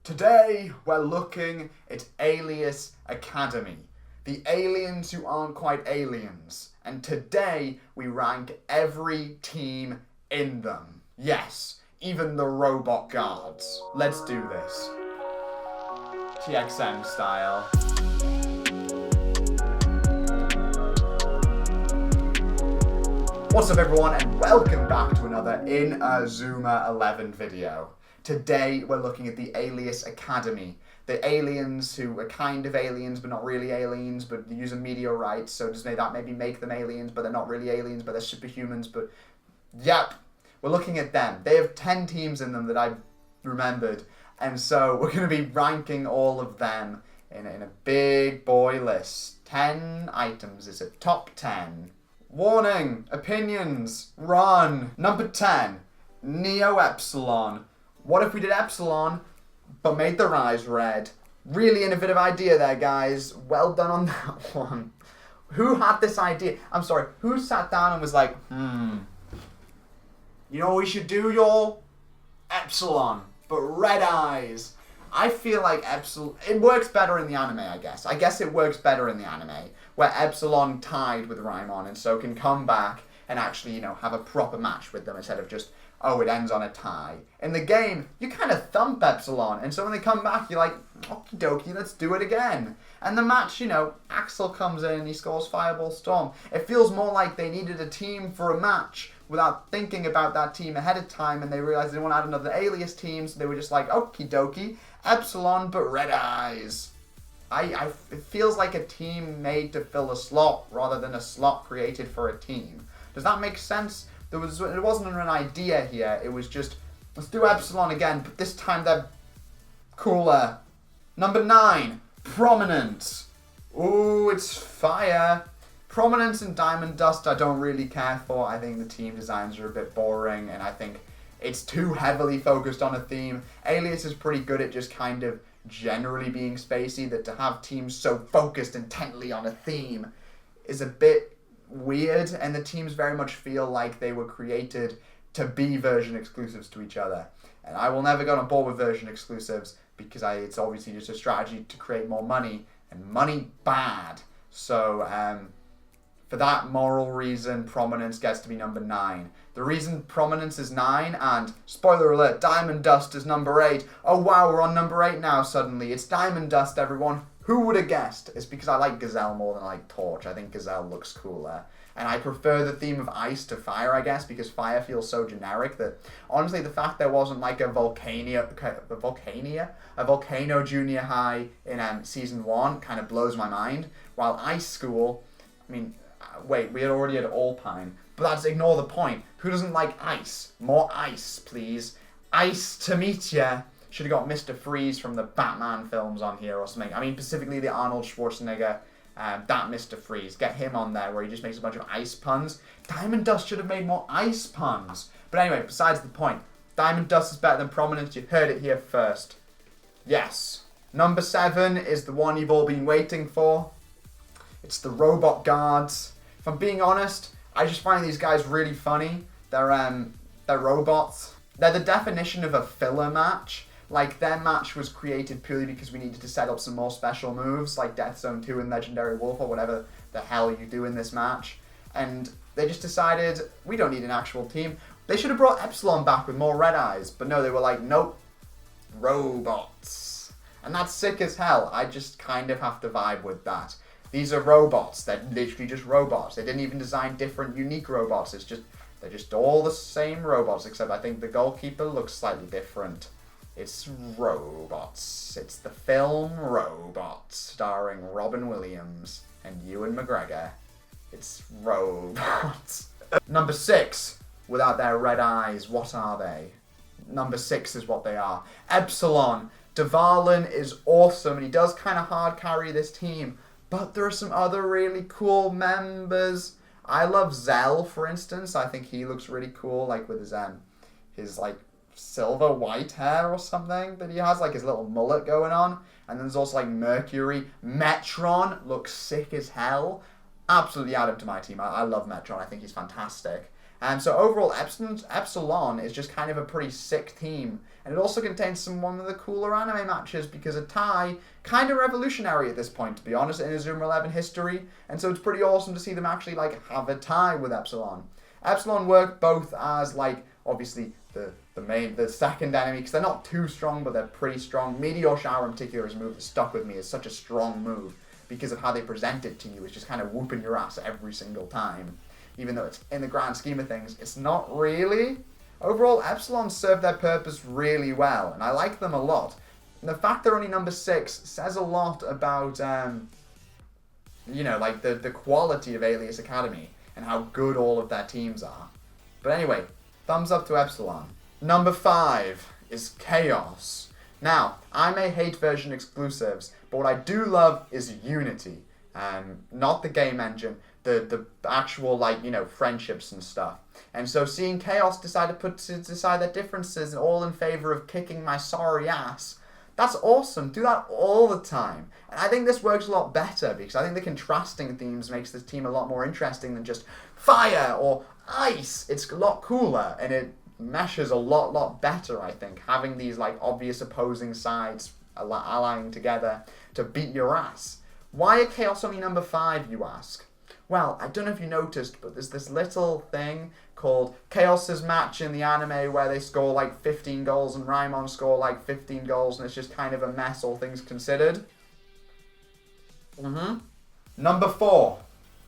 Today, we're looking at Alius Academy, the aliens who aren't quite aliens. And today, we rank every team in them. Yes, even the robot guards. Let's do this. TXM style. What's up everyone, and welcome back to another Inazuma 11 video. Today we're looking at the Alius Academy. The aliens who are kind of aliens but not really aliens, but use a meteorite, so does that maybe make them aliens, but they're not really aliens, but they're superhumans, but yep. We're looking at them. They have 10 teams in them that I've remembered, and so we're going to be ranking all of them in a big boy list. 10 items is a top 10. Warning, opinions, run. Number 10, Neo Epsilon. What if we did Epsilon, but made their eyes red? Really innovative idea there, guys. Well done on that one. Who had this idea? I'm sorry, who sat down and was like, you know what we should do, y'all? Epsilon, but red eyes. I feel like Epsilon, it works better in the anime, I guess. I guess it works better in the anime, where Epsilon tied with Raimon and so can come back and actually, have a proper match with them instead of just, oh, it ends on a tie. In the game, you kind of thump Epsilon, and so when they come back, you're like, okie dokie, let's do it again. And the match, Axel comes in and he scores Fireball Storm. It feels more like they needed a team for a match without thinking about that team ahead of time, and they realized they didn't want to add another Alias team, so they were just like, okie dokie, Epsilon, but red eyes. It feels like a team made to fill a slot rather than a slot created for a team. Does that make sense? It wasn't an idea here. It was just, let's do Epsilon again, but this time they're cooler. Number 9, Prominence. Ooh, it's fire. Prominence and Diamond Dust I don't really care for. I think the team designs are a bit boring, and I think it's too heavily focused on a theme. Alias is pretty good at just kind of generally being spacey, that to have teams so focused intently on a theme is a bit weird, and the teams very much feel like they were created to be version exclusives to each other. And I will never get on board with version exclusives because it's obviously just a strategy to create more money, and money bad. So for that moral reason, Prominence gets to be number 9. The reason Prominence is 9, and spoiler alert, Diamond Dust is number 8. Oh wow, we're on number 8 now suddenly. It's Diamond Dust, everyone. Who would have guessed? It's because I like Gazelle more than I like Torch. I think Gazelle looks cooler. And I prefer the theme of ice to fire, I guess, because fire feels so generic that, honestly, the fact there wasn't like a Volcano Junior High in Season 1 kind of blows my mind. While Ice School, wait, we already had Alpine. But that's, ignore the point. Who doesn't like ice? More ice, please. Ice to meet ya. Should have got Mr. Freeze from the Batman films on here or something. Specifically the Arnold Schwarzenegger, that Mr. Freeze. Get him on there where he just makes a bunch of ice puns. Diamond Dust should have made more ice puns. But anyway, besides the point. Diamond Dust is better than Prominence. You heard it here first. Yes. Number 7 is the one you've all been waiting for. It's the Robot Guards. If I'm being honest, I just find these guys really funny. They're robots. They're the definition of a filler match. Like, their match was created purely because we needed to set up some more special moves, like Death Zone 2 and Legendary Wolf, or whatever the hell you do in this match. And they just decided, we don't need an actual team. They should have brought Epsilon back with more red eyes, but no, they were like, nope, robots. And that's sick as hell. I just kind of have to vibe with that. These are robots. They're literally just robots. They didn't even design different, unique robots. They're just all the same robots, except I think the goalkeeper looks slightly different. It's robots. It's the film Robots, starring Robin Williams and Ewan McGregor. It's robots. Number 6, without their red eyes, what are they? Number 6 is what they are. Epsilon. Dvalin is awesome, and he does kind of hard carry this team, but there are some other really cool members. I love Zell, for instance. I think he looks really cool, like with his silver white hair or something that he has, like his little mullet going on. And then there's also like Mercury. Metron looks sick as hell. Absolutely add him to my team. I love Metron. I think he's fantastic. And so overall, Epsilon is just kind of a pretty sick team. And it also contains one of the cooler anime matches because a tie, kind of revolutionary at this point, to be honest, in Inazuma 11 history. And so it's pretty awesome to see them actually like have a tie with Epsilon. Epsilon work both as like obviously the second enemy, because they're not too strong, but they're pretty strong. Meteor Shower in particular is a move that stuck with me. It's such a strong move because of how they present it to you. It's just kind of whooping your ass every single time. Even though it's in the grand scheme of things, it's not really. Overall, Epsilon serve their purpose really well, and I like them a lot. And the fact they're only number 6 says a lot about, you know, like the quality of Alius Academy and how good all of their teams are. But anyway, thumbs up to Epsilon. Number 5 is Chaos. Now, I may hate version exclusives, but what I do love is Unity. Not the game engine, the actual, like, you know, friendships and stuff. And so seeing Chaos decide their differences all in favor of kicking my sorry ass, that's awesome. Do that all the time. And I think this works a lot better because I think the contrasting themes makes this team a lot more interesting than just fire or ice. It's a lot cooler and it meshes a lot better, I think, having these like obvious opposing sides allying together to beat your ass. Why are Chaos only number 5, you ask? Well, I don't know if you noticed, but there's this little thing called Chaos's match in the anime where they score like 15 goals and Raimon score like 15 goals, and it's just kind of a mess, all things considered. Number 4,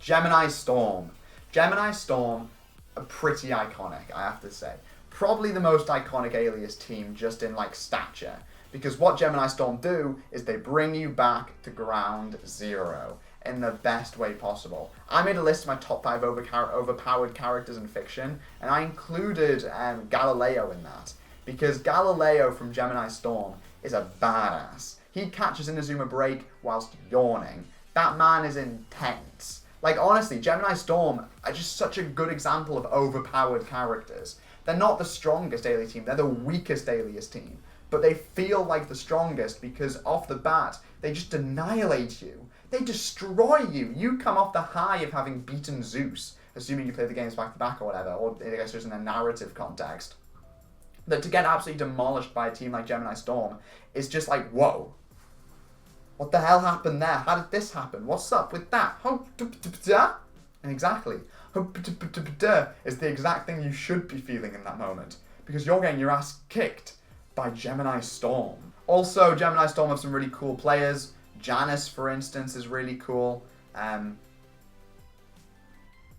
Gemini Storm. Gemini Storm are pretty iconic, I have to say. Probably the most iconic Alias team just in like stature. Because what Gemini Storm do is they bring you back to ground zero in the best way possible. I made a list of my top 5 overpowered characters in fiction, and I included Galileo in that. Because Galileo from Gemini Storm is a badass. He catches Inazuma Break whilst yawning. That man is intense. Like, honestly, Gemini Storm are just such a good example of overpowered characters. They're not the strongest Alias team, they're the weakest Alias team. But they feel like the strongest because off the bat, they just annihilate you. They destroy you. You come off the high of having beaten Zeus, assuming you play the games back to back or whatever, or I guess just in a narrative context. That to get absolutely demolished by a team like Gemini Storm is just like, whoa. What the hell happened there? How did this happen? What's up with that? And exactly. Is the exact thing you should be feeling in that moment. Because you're getting your ass kicked by Gemini Storm. Also, Gemini Storm have some really cool players. Janice, for instance, is really cool. I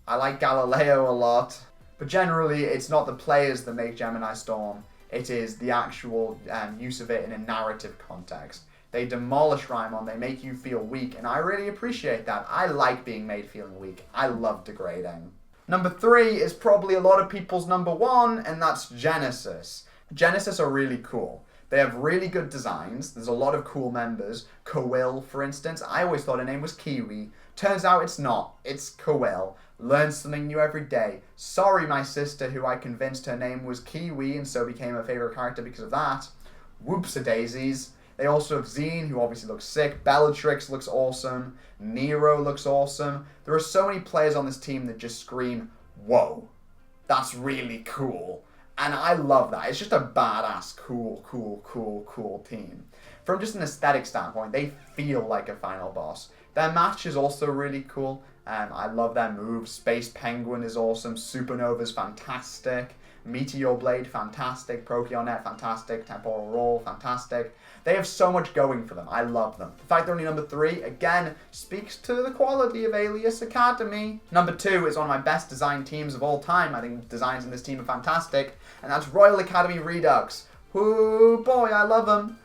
like Galileo a lot. But generally, it's not the players that make Gemini Storm. It is the actual use of it in a narrative context. They demolish Raimon, they make you feel weak, and I really appreciate that. I like being made feeling weak. I love degrading. Number 3 is probably a lot of people's number 1, and that's Genesis. Genesis are really cool. They have really good designs. There's a lot of cool members. Kowil, for instance. I always thought her name was Kiwi. Turns out it's not. It's Kowil. Learn something new every day. Sorry, my sister, who I convinced her name was Kiwi and so became a favorite character because of that. Whoops-a-daisies. They also have Zine, who obviously looks sick. Bellatrix looks awesome. Nero looks awesome. There are so many players on this team that just scream, whoa, that's really cool. And I love that. It's just a badass, cool team. From just an aesthetic standpoint, they feel like a final boss. Their match is also really cool. I love their moves. Space Penguin is awesome. Supernova's fantastic. Meteor Blade, fantastic. Procyonet, fantastic. Temporal Roll, fantastic. They have so much going for them. I love them. The fact they're only number 3, again, speaks to the quality of Alias Academy. Number 2 is one of my best designed teams of all time. I think the designs in this team are fantastic. And that's Royal Academy Redux. Ooh, boy, I love them.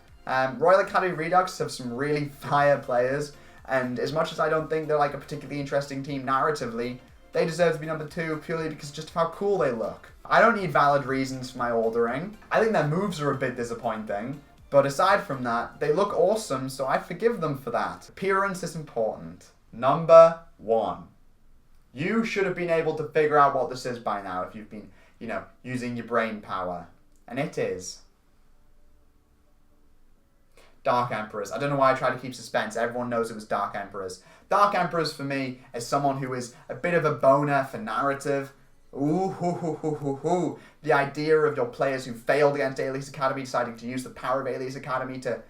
Royal Academy Redux have some really fire players. And as much as I don't think they're like a particularly interesting team narratively, they deserve to be number 2 purely because just of how cool they look. I don't need valid reasons for my ordering. I think their moves are a bit disappointing. But aside from that, they look awesome, so I forgive them for that. Appearance is important. Number 1. You should have been able to figure out what this is by now if you've been, you know, using your brain power. And it is Dark Emperors. I don't know why I try to keep suspense. Everyone knows it was Dark Emperors. Dark Emperors, for me, is someone who is a bit of a boner for narrative, Ooh, the idea of your players who failed against Alius Academy deciding to use the power of Alius Academy to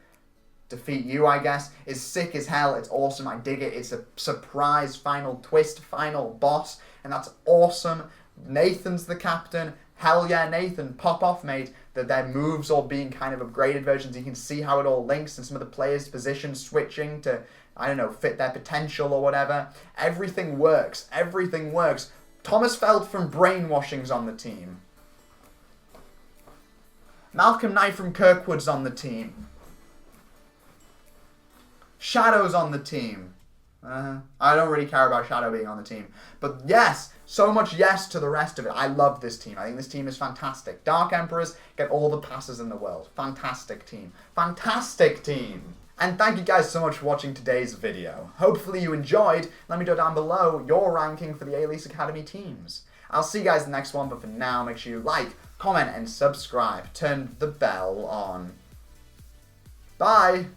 defeat you, I guess, is sick as hell. It's awesome. I dig it. It's a surprise final twist, final boss, and that's awesome. Nathan's the captain. Hell yeah, Nathan, pop off, mate. That their moves all being kind of upgraded versions. You can see how it all links and some of the players' positions switching to, I don't know, fit their potential or whatever. Everything works. Everything works. Thomas Feld from Brainwashing's on the team. Malcolm Knight from Kirkwood's on the team. Shadow's on the team. I don't really care about Shadow being on the team. But yes, so much yes to the rest of it. I love this team. I think this team is fantastic. Dark Emperors get all the passes in the world. Fantastic team. Fantastic team. And thank you guys so much for watching today's video. Hopefully you enjoyed. Let me know down below your ranking for the Alius Academy teams. I'll see you guys in the next one, but for now, make sure you like, comment, and subscribe. Turn the bell on. Bye!